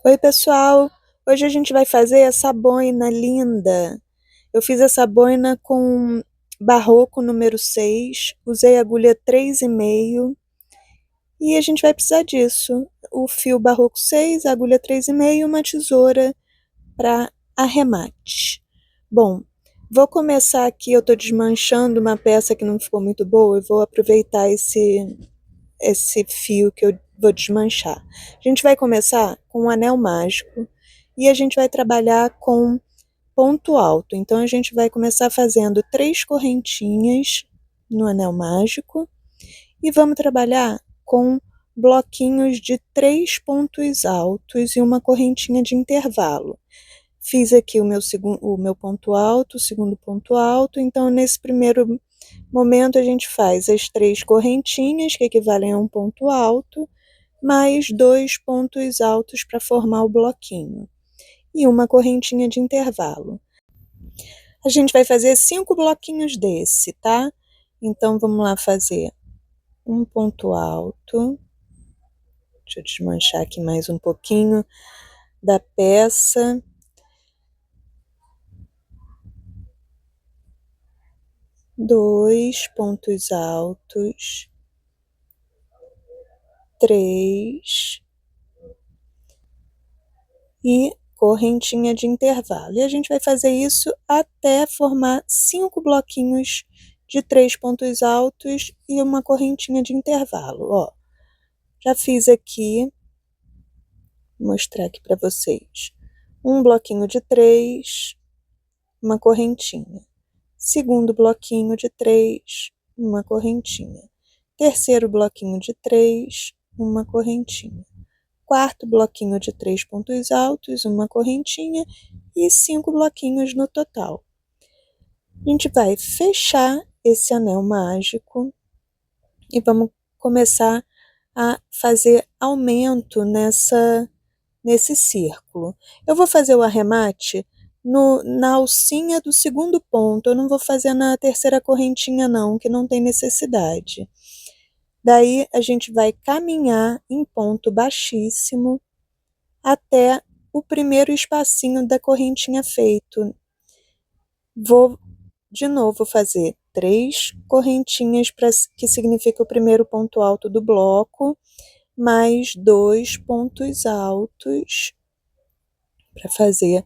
Oi, pessoal! Hoje a gente vai fazer essa boina linda. Eu fiz essa boina com barroco número 6, usei agulha 3,5 e a gente vai precisar disso. O fio barroco 6, a agulha 3,5 e uma tesoura para arremate. Bom, vou começar aqui, eu estou desmanchando uma peça que não ficou muito boa e vou aproveitar esse fio que eu vou desmanchar. A gente vai começar com um anel mágico e a gente vai trabalhar com ponto alto. Então a gente vai começar fazendo 3 correntinhas no anel mágico e vamos trabalhar com bloquinhos de 3 pontos altos e uma correntinha de intervalo. Fiz aqui o meu ponto alto, o segundo ponto alto, então nesse primeiro momento a gente faz as 3 correntinhas, que equivalem a um ponto alto, mais 2 pontos altos para formar o bloquinho, e uma correntinha de intervalo. A gente vai fazer 5 bloquinhos desse, tá? Então vamos lá fazer um ponto alto. Deixa eu desmanchar aqui mais um pouquinho da peça. 2 pontos altos, 3 e correntinha de intervalo. E a gente vai fazer isso até formar 5 bloquinhos de 3 pontos altos e uma correntinha de intervalo. Ó, já fiz aqui, vou mostrar aqui para vocês. Um bloquinho de 3, uma correntinha. Segundo bloquinho de 3, uma correntinha. Terceiro bloquinho de 3, uma correntinha. Quarto bloquinho de 3 pontos altos, uma correntinha e 5 bloquinhos no total. A gente vai fechar esse anel mágico e vamos começar a fazer aumento nesse círculo. Eu vou fazer o arremate na alcinha do segundo ponto, eu não vou fazer na terceira correntinha não, que não tem necessidade. Daí a gente vai caminhar em ponto baixíssimo até o primeiro espacinho da correntinha feito. Vou de novo fazer 3 correntinhas, que significa o primeiro ponto alto do bloco, mais 2 pontos altos para fazer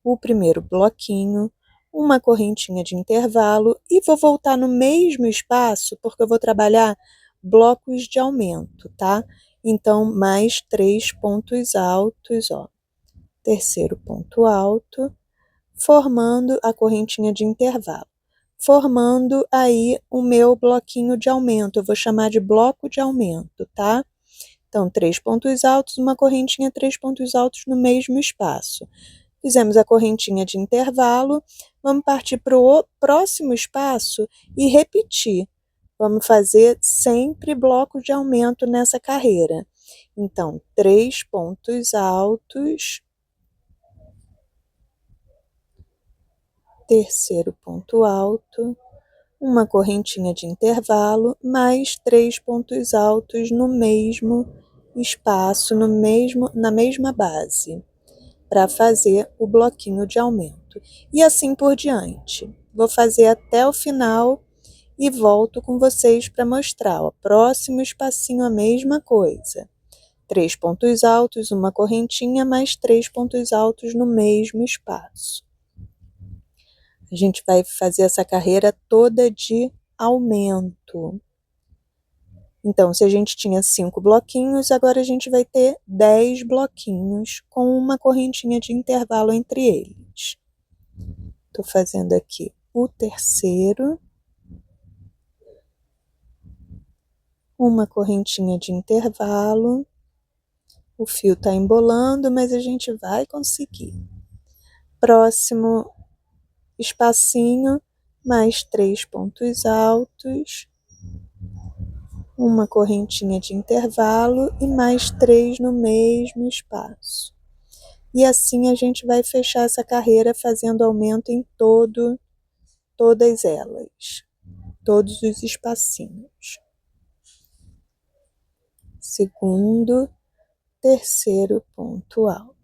o primeiro bloquinho, uma correntinha de intervalo e vou voltar no mesmo espaço, porque eu vou trabalhar blocos de aumento, tá? Então, mais 3 pontos altos, ó. Terceiro ponto alto, formando a correntinha de intervalo. Formando aí o meu bloquinho de aumento, eu vou chamar de bloco de aumento, tá? Então, 3 pontos altos, uma correntinha, 3 pontos altos no mesmo espaço. Fizemos a correntinha de intervalo, vamos partir para o próximo espaço e repetir. Vamos fazer sempre bloco de aumento nessa carreira. Então, 3 pontos altos, terceiro ponto alto, uma correntinha de intervalo, mais 3 pontos altos no mesmo espaço, na mesma base, para fazer o bloquinho de aumento. E assim por diante. Vou fazer até o final e volto com vocês para mostrar. Ó, próximo espacinho a mesma coisa. 3 pontos altos, uma correntinha, mais 3 pontos altos no mesmo espaço. A gente vai fazer essa carreira toda de aumento. Então, se a gente tinha 5 bloquinhos, agora a gente vai ter 10 bloquinhos com uma correntinha de intervalo entre eles. Estou fazendo aqui o terceiro, uma correntinha de intervalo. O fio está embolando, mas a gente vai conseguir. Próximo espacinho, mais 3 pontos altos, uma correntinha de intervalo e mais 3 no mesmo espaço. E assim a gente vai fechar essa carreira fazendo aumento em todas elas, todos os espacinhos. Segundo, terceiro ponto alto.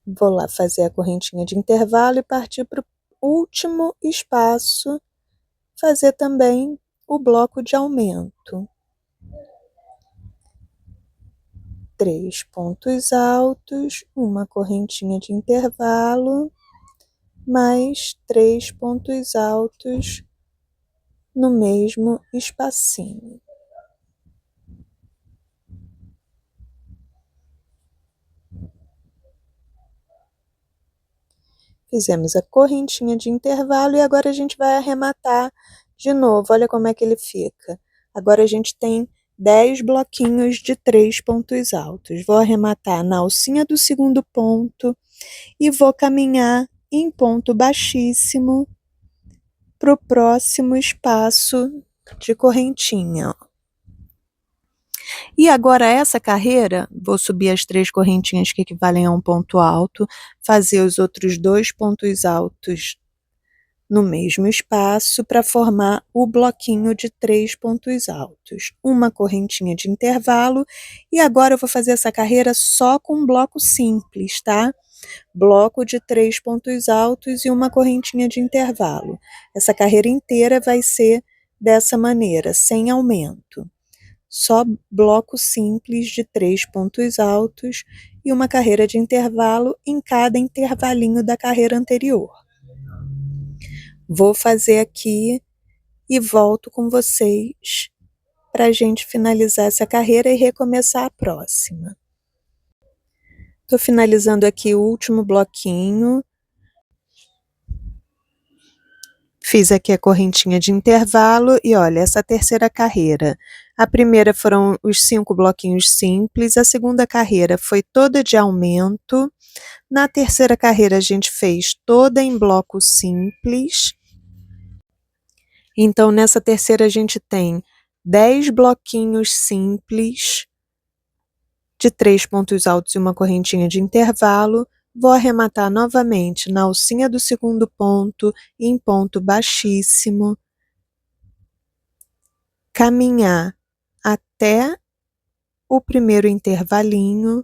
Vou lá fazer a correntinha de intervalo e partir para o último espaço, fazer também o bloco de aumento. 3 pontos altos, uma correntinha de intervalo, mais 3 pontos altos no mesmo espacinho. Fizemos a correntinha de intervalo e agora a gente vai arrematar de novo. Olha como é que ele fica. Agora a gente tem 10 bloquinhos de 3 pontos altos. Vou arrematar na alcinha do segundo ponto e vou caminhar em ponto baixíssimo para o próximo espaço de correntinha. E agora essa carreira, vou subir as 3 correntinhas que equivalem a um ponto alto, fazer os outros 2 pontos altos no mesmo espaço para formar o bloquinho de 3 pontos altos. Uma correntinha de intervalo e agora eu vou fazer essa carreira só com um bloco simples, tá? Bloco de 3 pontos altos e uma correntinha de intervalo. Essa carreira inteira vai ser dessa maneira, sem aumento. Só bloco simples de 3 pontos altos e uma carreira de intervalo em cada intervalinho da carreira anterior. Vou fazer aqui e volto com vocês para a gente finalizar essa carreira e recomeçar a próxima. Estou finalizando aqui o último bloquinho. Fiz aqui a correntinha de intervalo e olha, essa terceira carreira. A primeira foram os 5 bloquinhos simples, a segunda carreira foi toda de aumento. Na terceira carreira a gente fez toda em bloco simples. Então, nessa terceira a gente tem 10 bloquinhos simples de 3 pontos altos e uma correntinha de intervalo. Vou arrematar novamente na alcinha do segundo ponto, em ponto baixíssimo, caminhar até o primeiro intervalinho.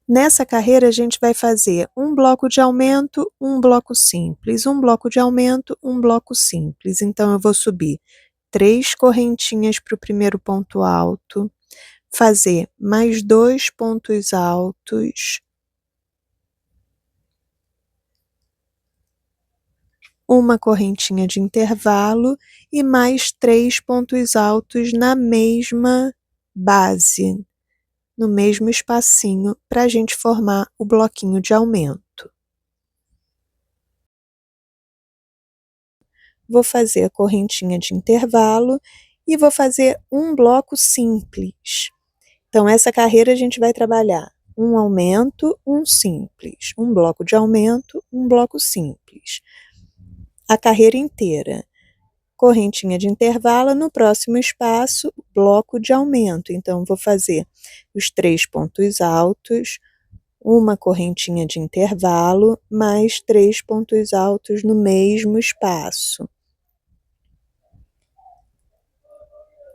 Nessa carreira, a gente vai fazer um bloco de aumento, um bloco simples, um bloco de aumento, um bloco simples. Então, eu vou subir 3 correntinhas para o primeiro ponto alto, fazer mais 2 pontos altos, uma correntinha de intervalo e mais 3 pontos altos na mesma base, no mesmo espacinho, para a gente formar o bloquinho de aumento. Vou fazer a correntinha de intervalo e vou fazer um bloco simples. Então, essa carreira a gente vai trabalhar um aumento, um simples, um bloco de aumento, um bloco simples. A carreira inteira. Correntinha de intervalo, no próximo espaço, bloco de aumento. Então, vou fazer os 3 pontos altos, uma correntinha de intervalo, mais 3 pontos altos no mesmo espaço,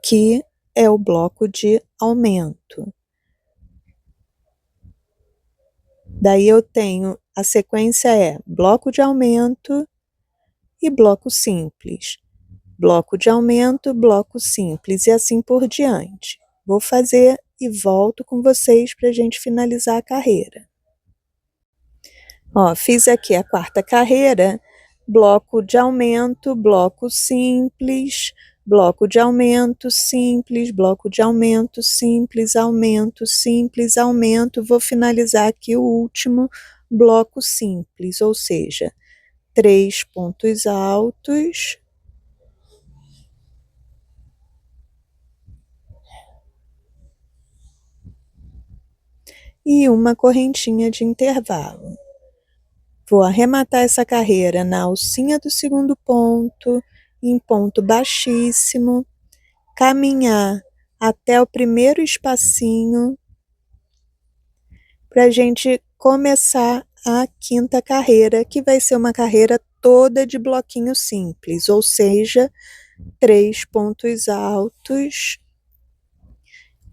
que é o bloco de aumento. Daí eu tenho, a sequência é bloco de aumento e bloco simples. Bloco de aumento, bloco simples e assim por diante. Vou fazer e volto com vocês para a gente finalizar a carreira. Ó, fiz aqui a quarta carreira, bloco de aumento, bloco simples, bloco de aumento, simples, bloco de aumento, simples, aumento, simples, aumento. Vou finalizar aqui o último bloco simples, ou seja, 3 pontos altos, e uma correntinha de intervalo. Vou arrematar essa carreira na alcinha do segundo ponto, em ponto baixíssimo, caminhar até o primeiro espacinho, para a gente começar a quinta carreira, que vai ser uma carreira toda de bloquinho simples, ou seja, 3 pontos altos,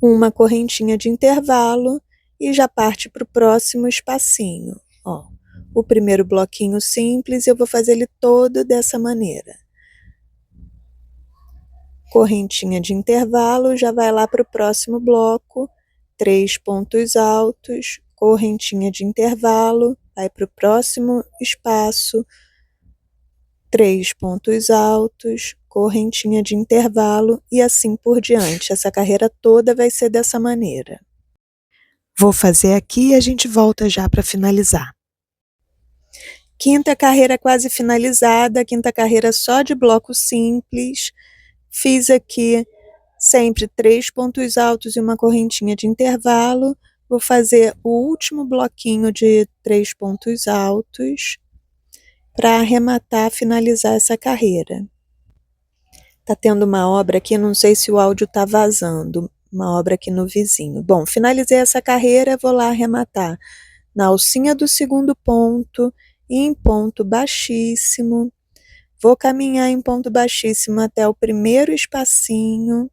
uma correntinha de intervalo e já parte para o próximo espacinho. Ó, o primeiro bloquinho simples, eu vou fazer ele todo dessa maneira. Correntinha de intervalo, já vai lá para o próximo bloco, 3 pontos altos, correntinha de intervalo, vai para o próximo espaço, 3 pontos altos, correntinha de intervalo e assim por diante. Essa carreira toda vai ser dessa maneira. Vou fazer aqui e a gente volta já para finalizar. Quinta carreira quase finalizada, quinta carreira só de bloco simples. Fiz aqui sempre 3 pontos altos e uma correntinha de intervalo. Vou fazer o último bloquinho de 3 pontos altos para arrematar, finalizar essa carreira. Tá tendo uma obra aqui, não sei se o áudio tá vazando, uma obra aqui no vizinho. Bom, finalizei essa carreira, vou lá arrematar na alcinha do segundo ponto, em ponto baixíssimo. Vou caminhar em ponto baixíssimo até o primeiro espacinho.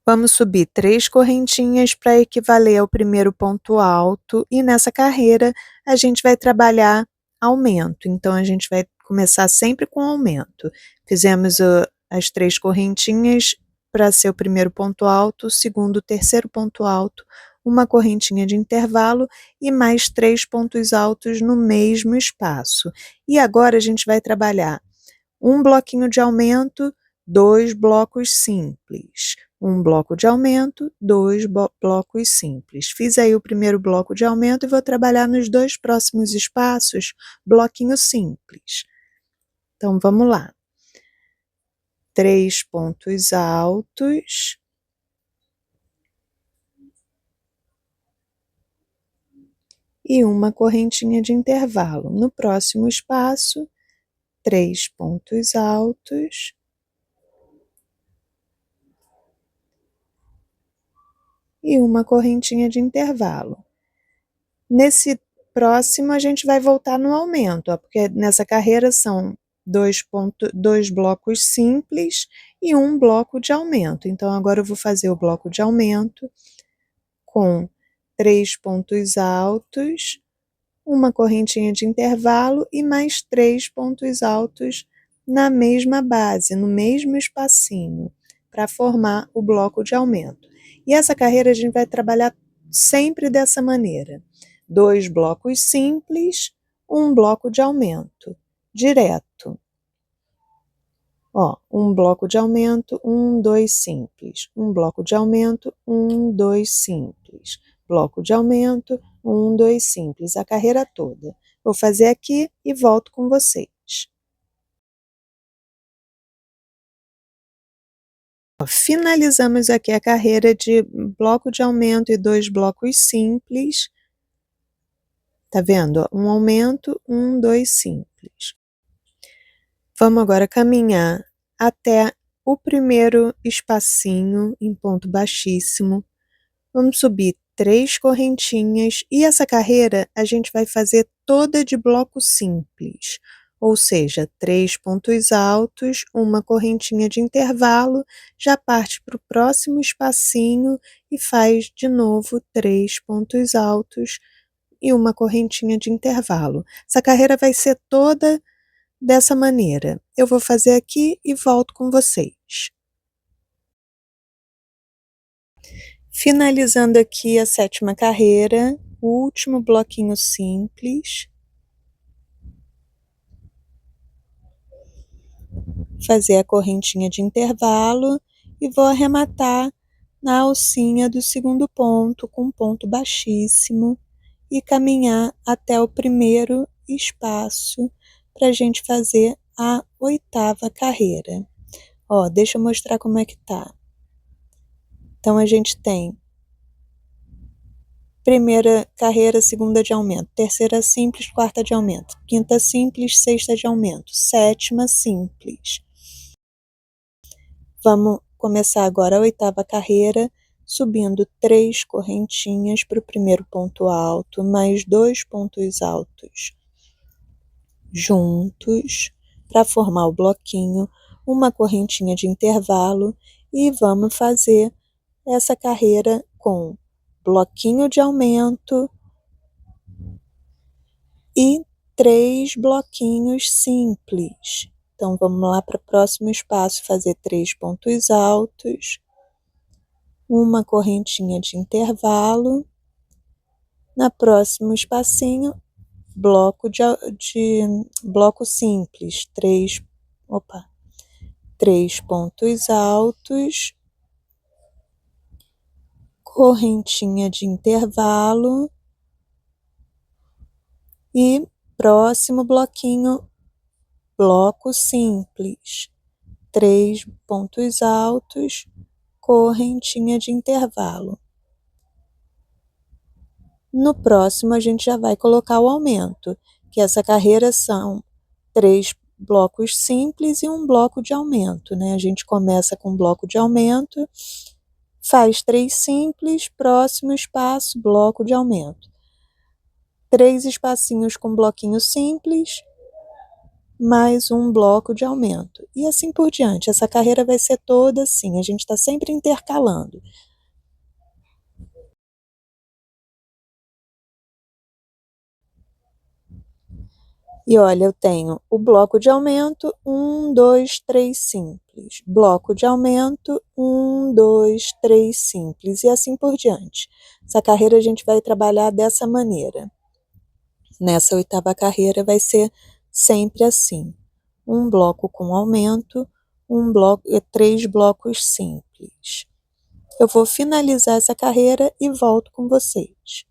Vamos subir 3 correntinhas para equivaler ao primeiro ponto alto e nessa carreira a gente vai trabalhar aumento, então a gente vai começar sempre com aumento. Fizemos as 3 correntinhas para ser o primeiro ponto alto, o segundo, o terceiro ponto alto, uma correntinha de intervalo e mais 3 pontos altos no mesmo espaço. E agora a gente vai trabalhar um bloquinho de aumento, 2 blocos simples. Um bloco de aumento, 2 blocos simples. Fiz aí o primeiro bloco de aumento e vou trabalhar nos 2 próximos espaços, bloquinho simples. Então, vamos lá. 3 pontos altos. E uma correntinha de intervalo. No próximo espaço, 3 pontos altos. E uma correntinha de intervalo. Nesse próximo, a gente vai voltar no aumento, ó, porque nessa carreira são 2 blocos simples e um bloco de aumento. Então, agora eu vou fazer o bloco de aumento com 3 pontos altos, uma correntinha de intervalo e mais 3 pontos altos na mesma base, no mesmo espacinho, para formar o bloco de aumento. E essa carreira a gente vai trabalhar sempre dessa maneira. 2 blocos simples, um bloco de aumento, direto. Ó, um bloco de aumento, 1, 2 simples. Um bloco de aumento, 1, 2 simples. Bloco de aumento, 1, 2 simples, a carreira toda. Vou fazer aqui e volto com vocês. Finalizamos aqui a carreira de bloco de aumento e 2 blocos simples. Tá vendo? Um aumento, 1, 2 simples. Vamos agora caminhar até o primeiro espacinho em ponto baixíssimo. Vamos subir 3 correntinhas e essa carreira a gente vai fazer toda de bloco simples. Ou seja, 3 pontos altos, uma correntinha de intervalo, já parte para o próximo espacinho e faz de novo 3 pontos altos e uma correntinha de intervalo. Essa carreira vai ser toda dessa maneira. Eu vou fazer aqui e volto com vocês. Finalizando aqui a 7ª carreira, o último bloquinho simples. Fazer a correntinha de intervalo e vou arrematar na alcinha do segundo ponto com ponto baixíssimo e caminhar até o primeiro espaço para a gente fazer a 8ª carreira. Ó, deixa eu mostrar como é que tá. Então, a gente tem primeira carreira, segunda de aumento, terceira simples, quarta de aumento, quinta simples, sexta de aumento, 7ª simples. Vamos começar agora a 8ª carreira, subindo 3 correntinhas para o primeiro ponto alto, mais 2 pontos altos juntos, para formar o bloquinho, uma correntinha de intervalo e vamos fazer essa carreira com bloquinho de aumento e 3 bloquinhos simples. Então, vamos lá para o próximo espaço, fazer 3 pontos altos, uma correntinha de intervalo. Na próximo espacinho, bloco simples, 3 pontos altos, correntinha de intervalo e próximo bloquinho, bloco simples, 3 pontos altos, correntinha de intervalo. No próximo, a gente já vai colocar o aumento, que essa carreira são 3 blocos simples e um bloco de aumento, né? A gente começa com um bloco de aumento, faz 3 simples, próximo espaço, bloco de aumento. 3 espacinhos com bloquinho simples, mais um bloco de aumento. E assim por diante. Essa carreira vai ser toda assim, a gente está sempre intercalando. E olha, eu tenho o bloco de aumento, 1, 2, 3 simples. Bloco de aumento, 1, 2, 3 simples. E assim por diante. Essa carreira a gente vai trabalhar dessa maneira. Nessa 8ª carreira vai ser sempre assim. Um bloco com aumento, 3 blocos simples. Eu vou finalizar essa carreira e volto com vocês.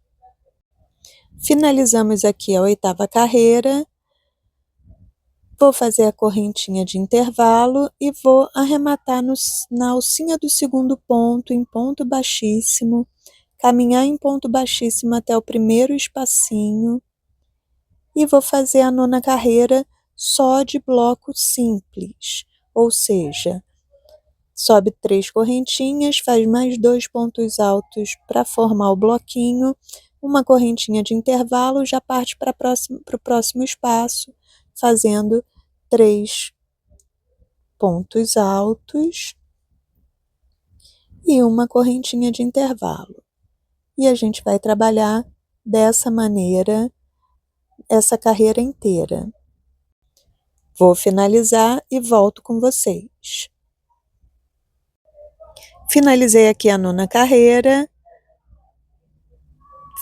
Finalizamos aqui a 8ª carreira. Vou fazer a correntinha de intervalo e vou arrematar na alcinha do segundo ponto, em ponto baixíssimo, caminhar em ponto baixíssimo até o primeiro espacinho e vou fazer a 9ª carreira só de bloco simples, ou seja, sobe 3 correntinhas, faz mais 2 pontos altos para formar o bloquinho, uma correntinha de intervalo, já parte para o próximo espaço, fazendo 3 pontos altos e uma correntinha de intervalo. E a gente vai trabalhar dessa maneira essa carreira inteira. Vou finalizar e volto com vocês. Finalizei aqui a 9ª carreira.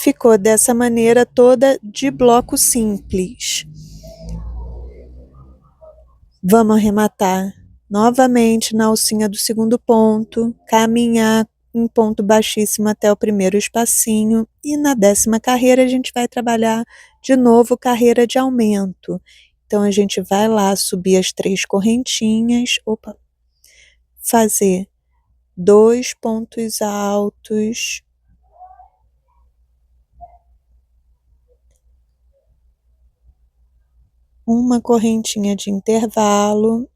Ficou dessa maneira toda de bloco simples. Vamos arrematar novamente na alcinha do segundo ponto, caminhar em ponto baixíssimo até o primeiro espacinho e na 10ª carreira a gente vai trabalhar de novo carreira de aumento. Então a gente vai lá subir as 3 correntinhas, fazer 2 pontos altos, uma correntinha de intervalo.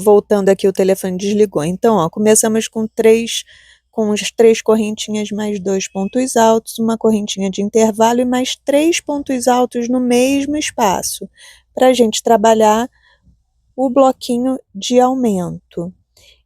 Voltando aqui, o telefone desligou. Então, ó, começamos com as 3 correntinhas mais 2 pontos altos, uma correntinha de intervalo e mais 3 pontos altos no mesmo espaço, para a gente trabalhar o bloquinho de aumento.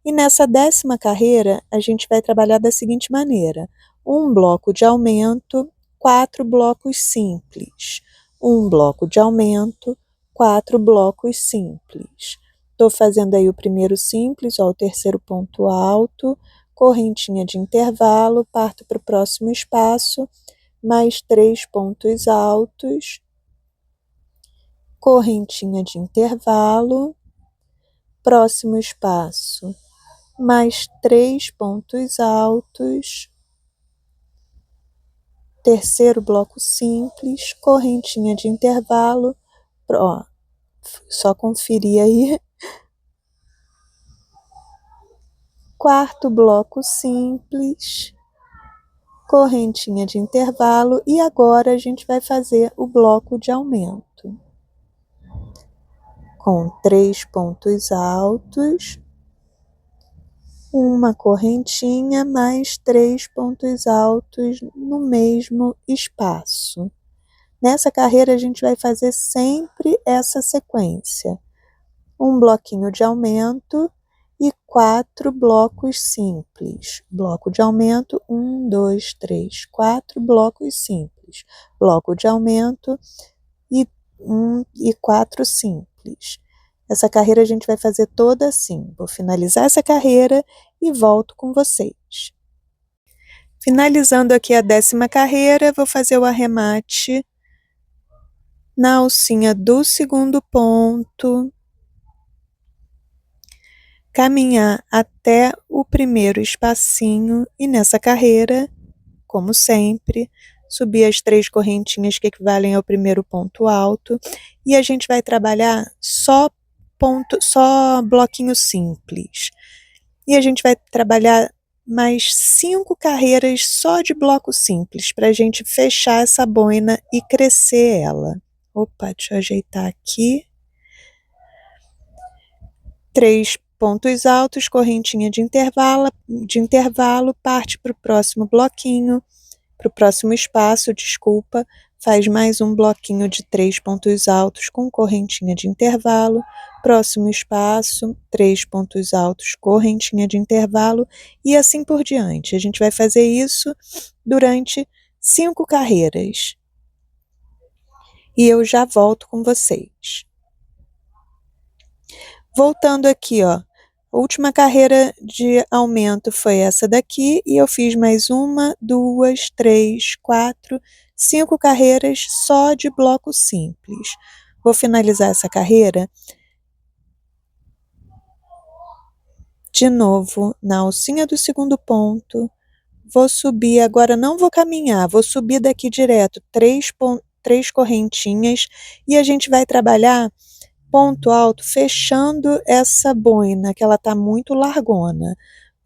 E nessa 10ª carreira, a gente vai trabalhar da seguinte maneira: um bloco de aumento, 4 blocos simples. Um bloco de aumento, 4 blocos simples. Estou fazendo aí o primeiro simples, ó, o terceiro ponto alto, correntinha de intervalo, parto para o próximo espaço, mais 3 pontos altos, correntinha de intervalo, próximo espaço, mais 3 pontos altos, terceiro bloco simples, correntinha de intervalo, ó, só conferir aí, quarto bloco simples, correntinha de intervalo e agora a gente vai fazer o bloco de aumento com 3 pontos altos, uma correntinha mais 3 pontos altos no mesmo espaço. Nessa carreira a gente vai fazer sempre essa sequência. Um bloquinho de aumento e 4 blocos simples. Bloco de aumento, 1, 2, 3, 4 blocos simples. Bloco de aumento e 1 e 4 simples. Essa carreira a gente vai fazer toda assim. Vou finalizar essa carreira e volto com vocês. Finalizando aqui a 10ª carreira, vou fazer o arremate na alcinha do segundo ponto, caminhar até o primeiro espacinho e nessa carreira, como sempre, subir as 3 correntinhas que equivalem ao primeiro ponto alto e a gente vai trabalhar só bloquinho simples. E a gente vai trabalhar mais 5 carreiras só de bloco simples para a gente fechar essa boina e crescer ela. Opa, deixa eu ajeitar aqui. 3 pontos altos, correntinha de intervalo, parte para o próximo bloquinho, para o próximo espaço, desculpa, faz mais um bloquinho de 3 pontos altos com correntinha de intervalo, próximo espaço, 3 pontos altos, correntinha de intervalo e assim por diante. A gente vai fazer isso durante 5 carreiras. E eu já volto com vocês. Voltando aqui, ó, a última carreira de aumento foi essa daqui e eu fiz mais 1, 2, 3, 4, 5 carreiras só de bloco simples. Vou finalizar essa carreira de novo na alcinha do segundo ponto. Vou subir, agora não vou caminhar, vou subir daqui direto 3 correntinhas e a gente vai trabalhar ponto alto, fechando essa boina, que ela tá muito largona.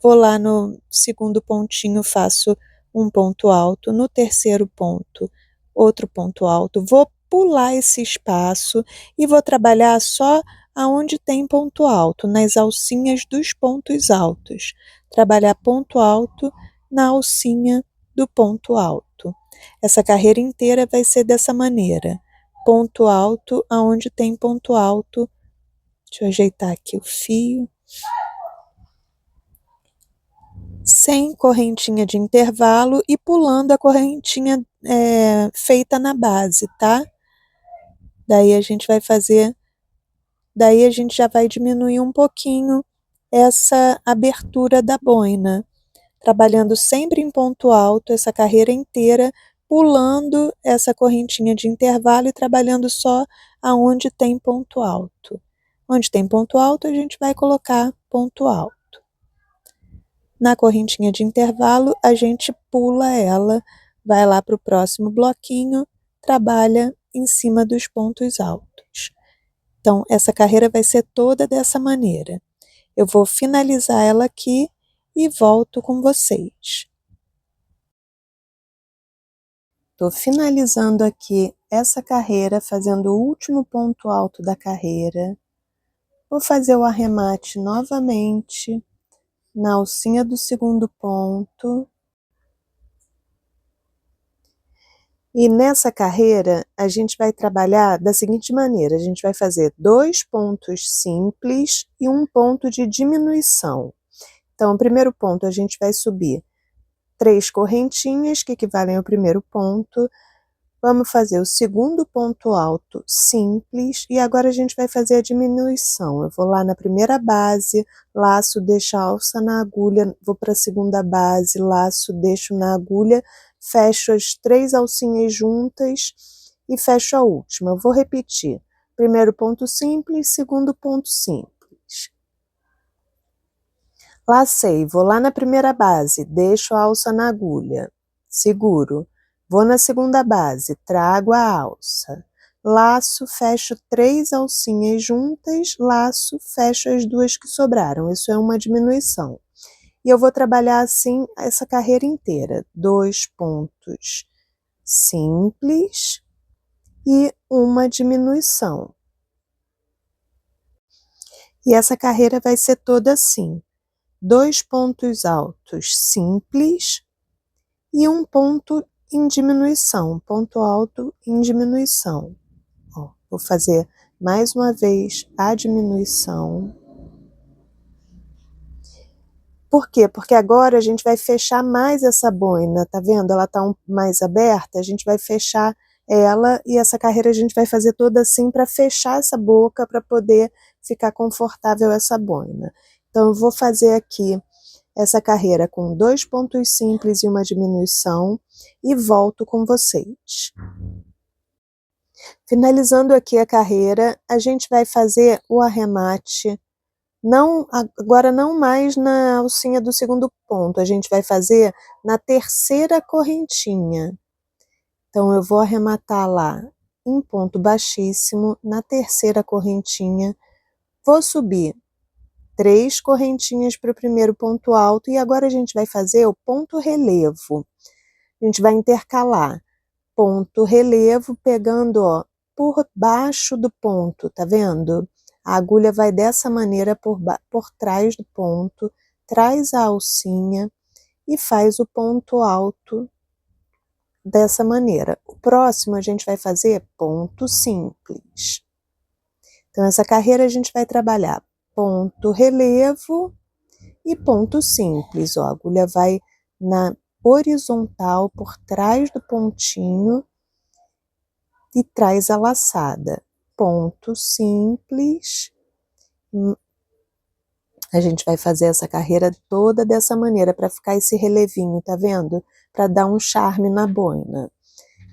Vou lá no segundo pontinho, faço um ponto alto, no terceiro ponto, outro ponto alto. Vou pular esse espaço e vou trabalhar só aonde tem ponto alto, nas alcinhas dos pontos altos. Trabalhar ponto alto na alcinha do ponto alto. Essa carreira inteira vai ser dessa maneira. Ponto alto, aonde tem ponto alto. Deixa eu ajeitar aqui o fio. Sem correntinha de intervalo e pulando a correntinha feita na base, tá? Daí a gente vai fazer, daí a gente já vai diminuir um pouquinho essa abertura da boina, trabalhando sempre em ponto alto essa carreira inteira, pulando essa correntinha de intervalo e trabalhando só aonde tem ponto alto. Onde tem ponto alto, a gente vai colocar ponto alto. Na correntinha de intervalo, a gente pula ela, vai lá para o próximo bloquinho, trabalha em cima dos pontos altos. Então, essa carreira vai ser toda dessa maneira. Eu vou finalizar ela aqui e volto com vocês. Estou finalizando aqui essa carreira, fazendo o último ponto alto da carreira. Vou fazer o arremate novamente na alcinha do segundo ponto. E nessa carreira, a gente vai trabalhar da seguinte maneira, a gente vai fazer 2 pontos simples e um ponto de diminuição. Então, o primeiro ponto a gente vai subir 3 correntinhas, que equivalem ao primeiro ponto. Vamos fazer o segundo ponto alto simples e agora a gente vai fazer a diminuição. Eu vou lá na primeira base, laço, deixo a alça na agulha, vou para a segunda base, laço, deixo na agulha, fecho as 3 alcinhas juntas e fecho a última. Eu vou repetir. Primeiro ponto simples, segundo ponto simples. Lacei, vou lá na primeira base, deixo a alça na agulha, seguro. Vou na segunda base, trago a alça, laço, fecho 3 alcinhas juntas, laço, fecho as 2 que sobraram, isso é uma diminuição. E eu vou trabalhar assim essa carreira inteira, 2 pontos simples e uma diminuição. E essa carreira vai ser toda assim, 2 pontos altos simples e um ponto em diminuição, ponto alto em diminuição. Ó, vou fazer mais uma vez a diminuição. Por quê? Porque agora a gente vai fechar mais essa boina, tá vendo? Ela tá mais aberta, a gente vai fechar ela e essa carreira a gente vai fazer toda assim para fechar essa boca para poder ficar confortável essa boina. Então eu vou fazer aqui essa carreira com 2 pontos simples e uma diminuição e volto com vocês. Finalizando aqui a carreira, a gente vai fazer o arremate. Agora não mais na alcinha do segundo ponto, a gente vai fazer na terceira correntinha. Então eu vou arrematar lá em ponto baixíssimo, na terceira correntinha, vou subir 3 correntinhas para o primeiro ponto alto e agora a gente vai fazer o ponto relevo. A gente vai intercalar ponto relevo pegando, ó, por baixo do ponto, tá vendo? A agulha vai dessa maneira por trás do ponto, traz a alcinha e faz o ponto alto dessa maneira. O próximo a gente vai fazer ponto simples. Então essa carreira a gente vai trabalhar ponto relevo e ponto simples, ó, a agulha vai na horizontal por trás do pontinho e traz a laçada. Ponto simples. A gente vai fazer essa carreira toda dessa maneira, para ficar esse relevinho, tá vendo? Para dar um charme na boina.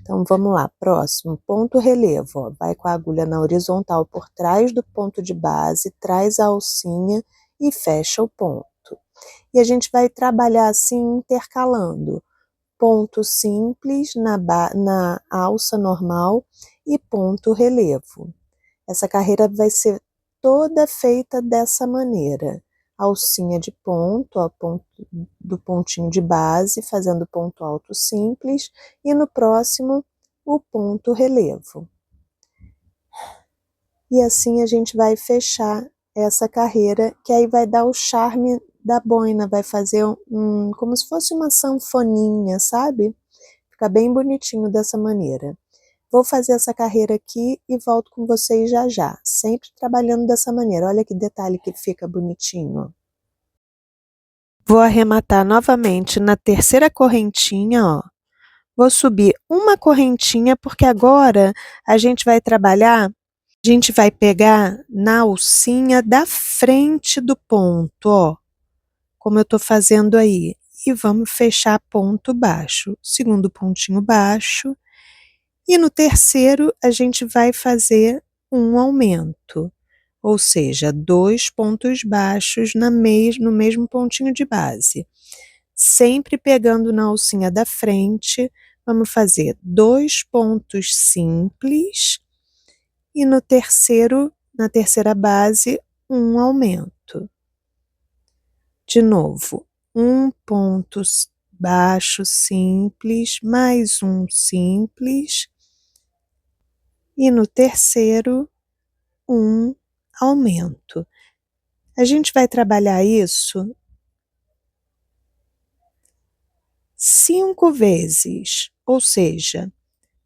Então, vamos lá, próximo, ponto relevo, ó, vai com a agulha na horizontal por trás do ponto de base, traz a alcinha e fecha o ponto. E a gente vai trabalhar assim, intercalando ponto simples na alça normal e ponto relevo. Essa carreira vai ser toda feita dessa maneira. Alcinha de ponto, ó, ponto do pontinho de base, fazendo ponto alto simples, e no próximo o ponto relevo. E assim a gente vai fechar essa carreira, que aí vai dar o charme da boina, vai fazer como se fosse uma sanfoninha, sabe? Fica bem bonitinho dessa maneira. Vou fazer essa carreira aqui e volto com vocês já já, sempre trabalhando dessa maneira. Olha que detalhe que fica bonitinho. Vou arrematar novamente na terceira correntinha, ó. Vou subir uma correntinha, porque agora a gente vai trabalhar, a gente vai pegar na alcinha da frente do ponto, ó, como eu tô fazendo aí. E vamos fechar ponto baixo, segundo pontinho baixo. E no terceiro, a gente vai fazer um aumento, ou seja, 2 pontos baixos no mesmo pontinho de base. Sempre pegando na alcinha da frente, vamos fazer 2 pontos simples e no terceiro, na terceira base, um aumento. De novo, um ponto baixo simples, mais um simples. E no terceiro, um aumento. A gente vai trabalhar isso 5 vezes, ou seja,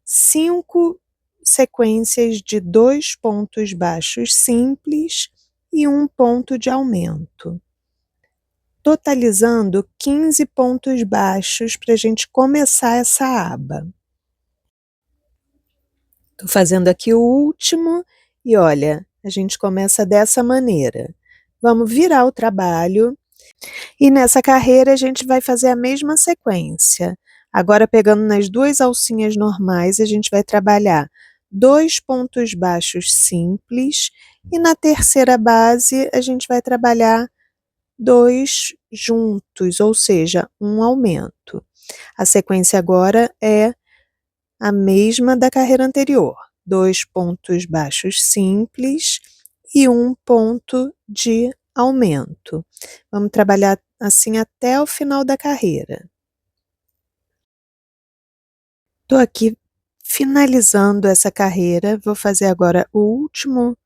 5 sequências de 2 pontos baixos simples e um ponto de aumento, totalizando 15 pontos baixos para a gente começar essa aba. Estou fazendo aqui o último e olha, a gente começa dessa maneira. Vamos virar o trabalho e nessa carreira a gente vai fazer a mesma sequência. Agora pegando nas 2 alcinhas normais, a gente vai trabalhar 2 pontos baixos simples e na terceira base a gente vai trabalhar 2 juntos, ou seja, um aumento. A sequência agora é a mesma da carreira anterior, 2 pontos baixos simples e um ponto de aumento. Vamos trabalhar assim até o final da carreira. Estou aqui finalizando essa carreira, vou fazer agora o último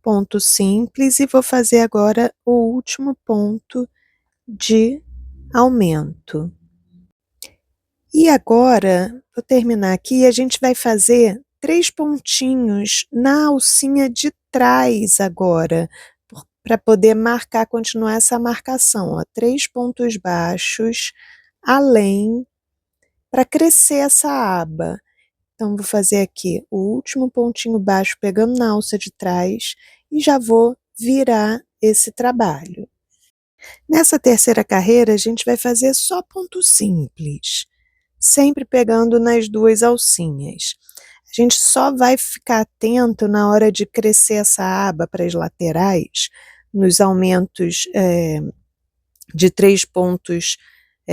ponto simples e vou fazer agora o último ponto de aumento. E agora, vou terminar aqui, a gente vai fazer 3 pontinhos na alcinha de trás agora, para poder marcar, continuar essa marcação, ó, 3 pontos baixos além, para crescer essa aba. Então, vou fazer aqui o último pontinho baixo pegando na alça de trás e já vou virar esse trabalho. Nessa terceira carreira, a gente vai fazer só ponto simples, sempre pegando nas duas alcinhas. A gente só vai ficar atento na hora de crescer essa aba para as laterais, nos aumentos de 3 pontos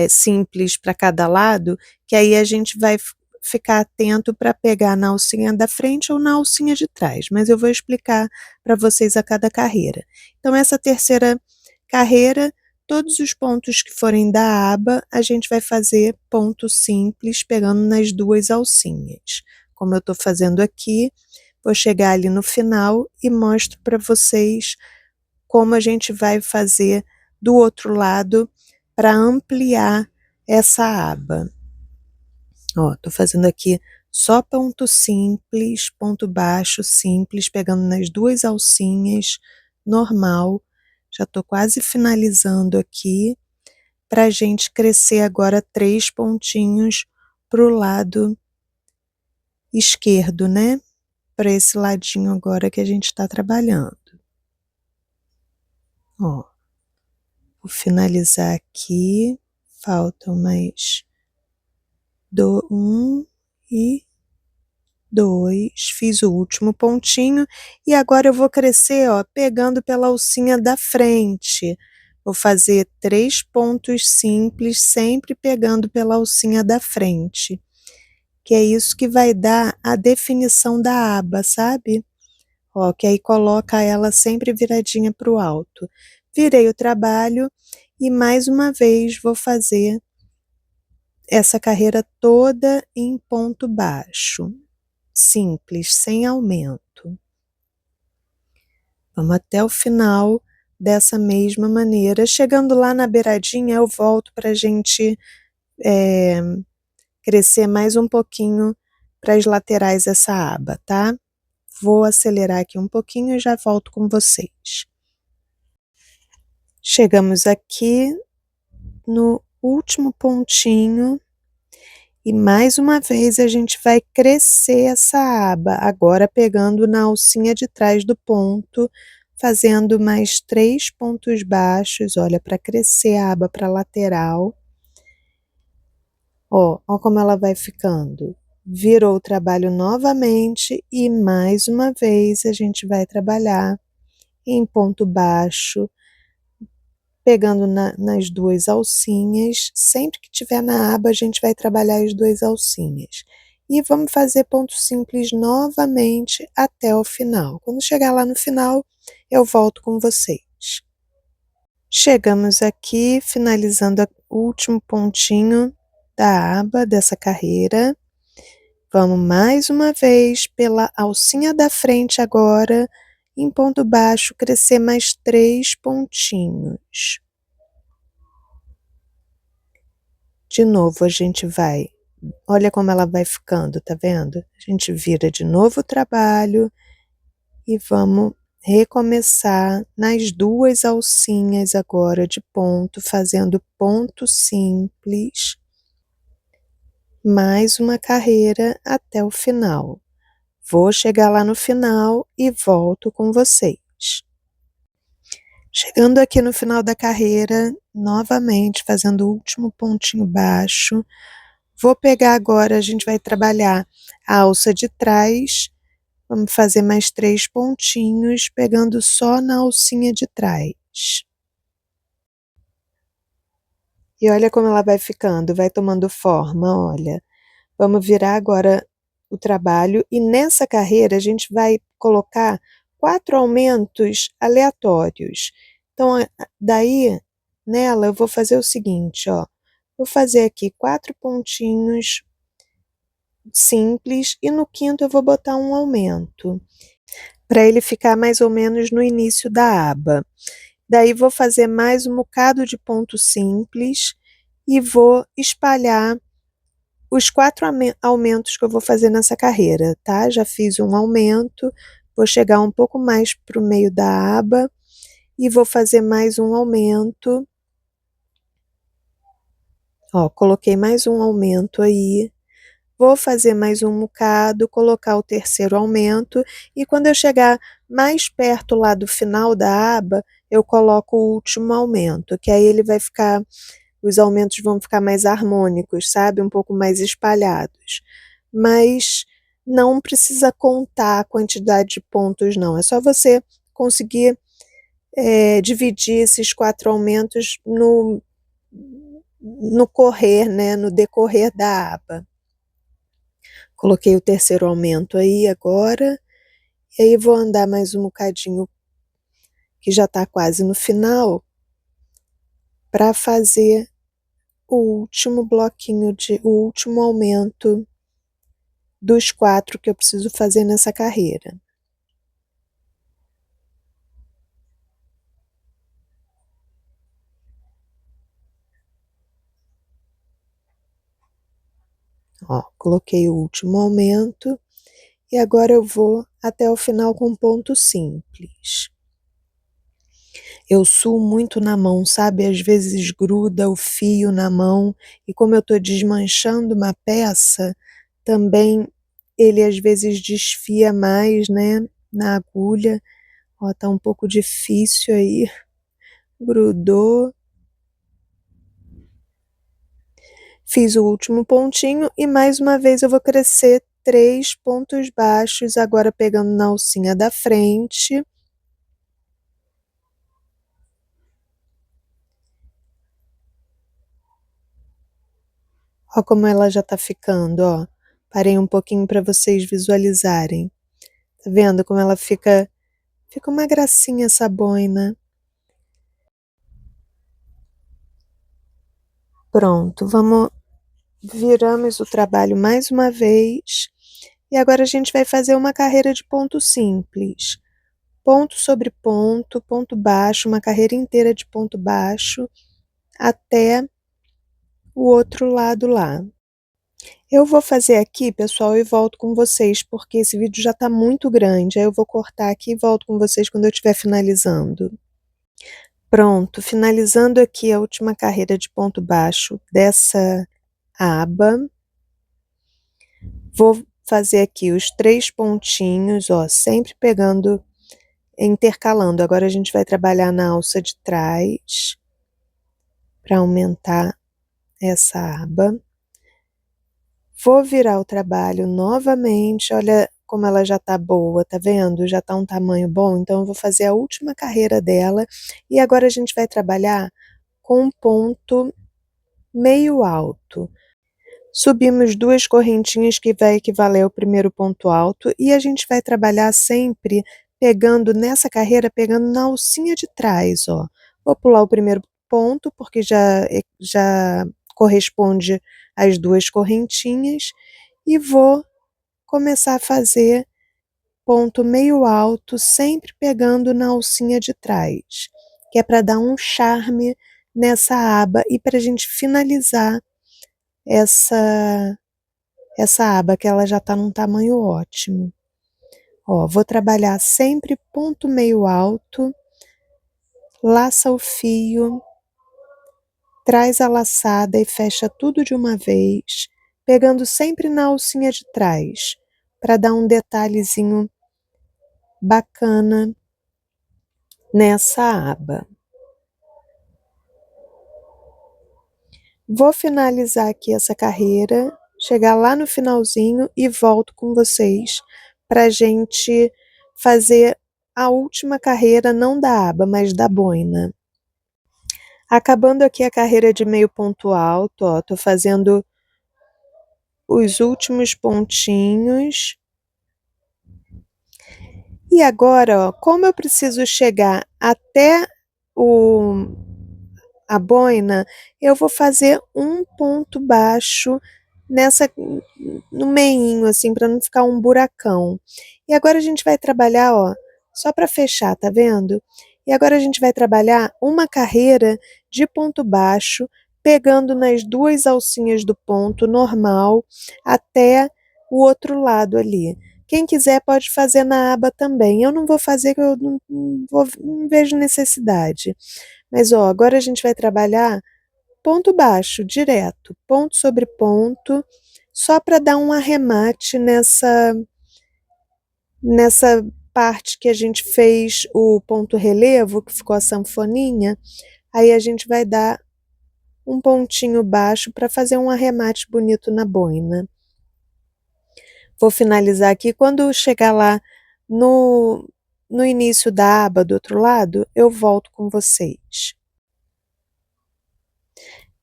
simples para cada lado, que aí a gente vai ficar atento para pegar na alcinha da frente ou na alcinha de trás, mas eu vou explicar para vocês a cada carreira. Então, essa terceira carreira, todos os pontos que forem da aba, a gente vai fazer ponto simples pegando nas duas alcinhas. Como eu estou fazendo aqui, vou chegar ali no final e mostro para vocês como a gente vai fazer do outro lado para ampliar essa aba. Ó, tô fazendo aqui só ponto simples, ponto baixo simples, pegando nas duas alcinhas, normal. Já tô quase finalizando aqui, pra gente crescer agora 3 pontinhos pro lado esquerdo, né? Para esse ladinho agora que a gente tá trabalhando. Ó, vou finalizar aqui, faltam mais 1 e 2, fiz o último pontinho e agora eu vou crescer, ó, pegando pela alcinha da frente. Vou fazer 3 pontos simples, sempre pegando pela alcinha da frente, que é isso que vai dar a definição da aba, sabe? Ó, que aí coloca ela sempre viradinha para o alto. Virei o trabalho e mais uma vez vou fazer essa carreira toda em ponto baixo, simples, sem aumento. Vamos até o final dessa mesma maneira. Chegando lá na beiradinha, eu volto para a gente crescer mais um pouquinho para as laterais essa aba, tá? Vou acelerar aqui um pouquinho e já volto com vocês. Chegamos aqui no último pontinho e mais uma vez a gente vai crescer essa aba, agora pegando na alcinha de trás do ponto, fazendo mais 3 pontos baixos, olha, para crescer a aba para a lateral. Ó, ó como ela vai ficando. Virou o trabalho novamente e mais uma vez a gente vai trabalhar em ponto baixo, pegando nas duas alcinhas. Sempre que tiver na aba, a gente vai trabalhar as duas alcinhas. E vamos fazer ponto simples novamente até o final. Quando chegar lá no final, eu volto com vocês. Chegamos aqui, finalizando o último pontinho da aba dessa carreira. Vamos mais uma vez pela alcinha da frente agora, em ponto baixo, crescer mais 3 pontinhos. De novo, a gente vai, olha como ela vai ficando, tá vendo? A gente vira de novo o trabalho e vamos recomeçar nas duas alcinhas agora de ponto, fazendo ponto simples, mais uma carreira até o final. Vou chegar lá no final e volto com vocês. Chegando aqui no final da carreira, novamente fazendo o último pontinho baixo, vou pegar agora, a gente vai trabalhar a alça de trás, vamos fazer mais 3 pontinhos, pegando só na alcinha de trás. E olha como ela vai ficando, vai tomando forma, olha. Vamos virar agora o trabalho e nessa carreira a gente vai colocar 4 aumentos aleatórios. Então, daí, nela eu vou fazer o seguinte, ó. Vou fazer aqui 4 pontinhos simples e no quinto eu vou botar um aumento, para ele ficar mais ou menos no início da aba. Daí vou fazer mais um bocado de ponto simples e vou espalhar os 4 aumentos que eu vou fazer nessa carreira, tá? Já fiz um aumento, vou chegar um pouco mais para o meio da aba e vou fazer mais um aumento. Ó, coloquei mais um aumento aí. Vou fazer mais um bocado, colocar o terceiro aumento e quando eu chegar mais perto lá do final da aba, eu coloco o último aumento, que aí ele vai ficar, os aumentos vão ficar mais harmônicos, sabe? Um pouco mais espalhados. Mas não precisa contar a quantidade de pontos, não. É só você conseguir dividir esses 4 aumentos no correr, né? No decorrer da aba. Coloquei o terceiro aumento aí agora, e aí vou andar mais um bocadinho, que já está quase no final, para fazer o último bloquinho, o último aumento dos 4 que eu preciso fazer nessa carreira. Ó, coloquei o último aumento, e agora eu vou até o final com ponto simples. Eu suo muito na mão, sabe? Às vezes gruda o fio na mão, e como eu estou desmanchando uma peça, também ele às vezes desfia mais, né? Na agulha. Ó, tá um pouco difícil aí. Grudou. Fiz o último pontinho e mais uma vez eu vou crescer 3 pontos baixos, agora pegando na alcinha da frente. Ó como ela já tá ficando, ó. Parei um pouquinho para vocês visualizarem. Tá vendo como ela fica? Fica uma gracinha essa boina. Pronto, viramos o trabalho mais uma vez. E agora a gente vai fazer uma carreira de ponto simples. Ponto sobre ponto, ponto baixo, uma carreira inteira de ponto baixo, até o outro lado lá. Eu vou fazer aqui, pessoal, e volto com vocês, porque esse vídeo já está muito grande. Aí eu vou cortar aqui e volto com vocês quando eu estiver finalizando. Pronto, finalizando aqui a última carreira de ponto baixo dessa aba. Vou fazer aqui os 3 pontinhos, ó, sempre pegando, intercalando. Agora a gente vai trabalhar na alça de trás, para aumentar essa aba. Vou virar o trabalho novamente, olha como ela já tá boa, tá vendo? Já tá um tamanho bom, então eu vou fazer a última carreira dela, e agora a gente vai trabalhar com um ponto meio alto. Subimos 2 correntinhas que vai equivaler ao primeiro ponto alto, e a gente vai trabalhar sempre pegando nessa carreira, pegando na alcinha de trás, ó. Vou pular o primeiro ponto, porque já corresponde às 2 correntinhas, e vou começar a fazer ponto meio alto, sempre pegando na alcinha de trás, que é para dar um charme nessa aba e para a gente finalizar essa aba, que ela já está num tamanho ótimo. Ó, vou trabalhar sempre ponto meio alto, laça o fio, traz a laçada e fecha tudo de uma vez, pegando sempre na alcinha de trás, para dar um detalhezinho bacana nessa aba. Vou finalizar aqui essa carreira, chegar lá no finalzinho e volto com vocês para a gente fazer a última carreira, não da aba, mas da boina. Acabando aqui a carreira de meio ponto alto, ó, tô fazendo os últimos pontinhos. E agora, ó, como eu preciso chegar até a boina, eu vou fazer um ponto baixo no meinho, assim, para não ficar um buracão. E agora a gente vai trabalhar, ó, só para fechar, tá vendo? E agora a gente vai trabalhar uma carreira de ponto baixo, pegando nas 2 alcinhas do ponto normal até o outro lado ali. Quem quiser pode fazer na aba também. Eu não vou fazer, que eu não vejo necessidade. Mas, ó, agora a gente vai trabalhar ponto baixo, direto, ponto sobre ponto, só para dar um arremate nessa parte que a gente fez o ponto relevo, que ficou a sanfoninha. Aí a gente vai dar um pontinho baixo para fazer um arremate bonito na boina. Vou finalizar aqui. Quando chegar lá no início da aba do outro lado, eu volto com vocês.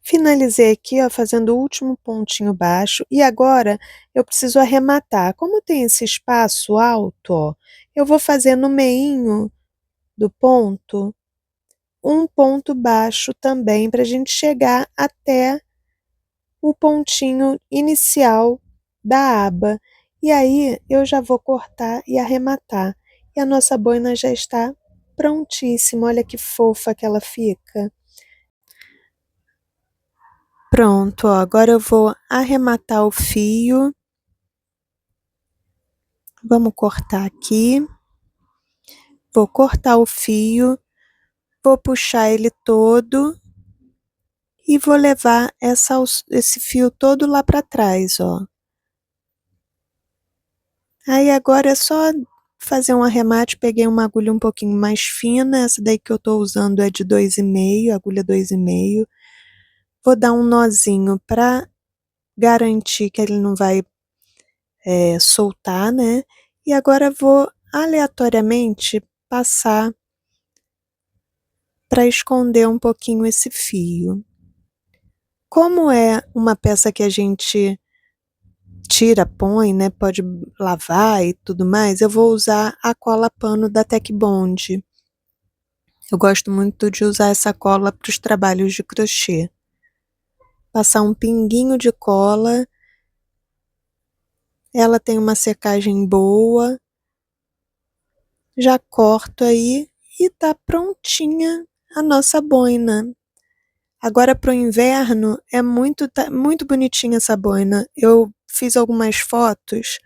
Finalizei aqui, ó, fazendo o último pontinho baixo, e agora eu preciso arrematar. Como tem esse espaço alto, ó, eu vou fazer no meinho do ponto um ponto baixo também, para a gente chegar até o pontinho inicial da aba. E aí eu já vou cortar e arrematar. E a nossa boina já está prontíssima. Olha que fofa que ela fica. Pronto, ó, agora eu vou arrematar o fio. Vamos cortar aqui. Vou cortar o fio, vou puxar ele todo e vou levar esse fio todo lá para trás, ó. Aí agora é só fazer um arremate. Peguei uma agulha um pouquinho mais fina, essa daí que eu tô usando é de 2,5, agulha 2,5. Vou dar um nozinho para garantir que ele não vai soltar, né? E agora vou aleatoriamente passar para esconder um pouquinho esse fio. Como é uma peça que a gente tira, põe, né? Pode lavar e tudo mais, eu vou usar a cola pano da Tech Bond. Eu gosto muito de usar essa cola para os trabalhos de crochê. Passar um pinguinho de cola. Ela tem uma secagem boa. Já corto aí e tá prontinha a nossa boina. Agora para o inverno é tá muito bonitinha essa boina. Eu fiz algumas fotos,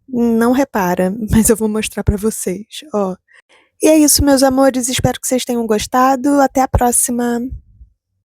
não repara, mas eu vou mostrar para vocês, ó. E é isso, meus amores, espero que vocês tenham gostado. Até a próxima!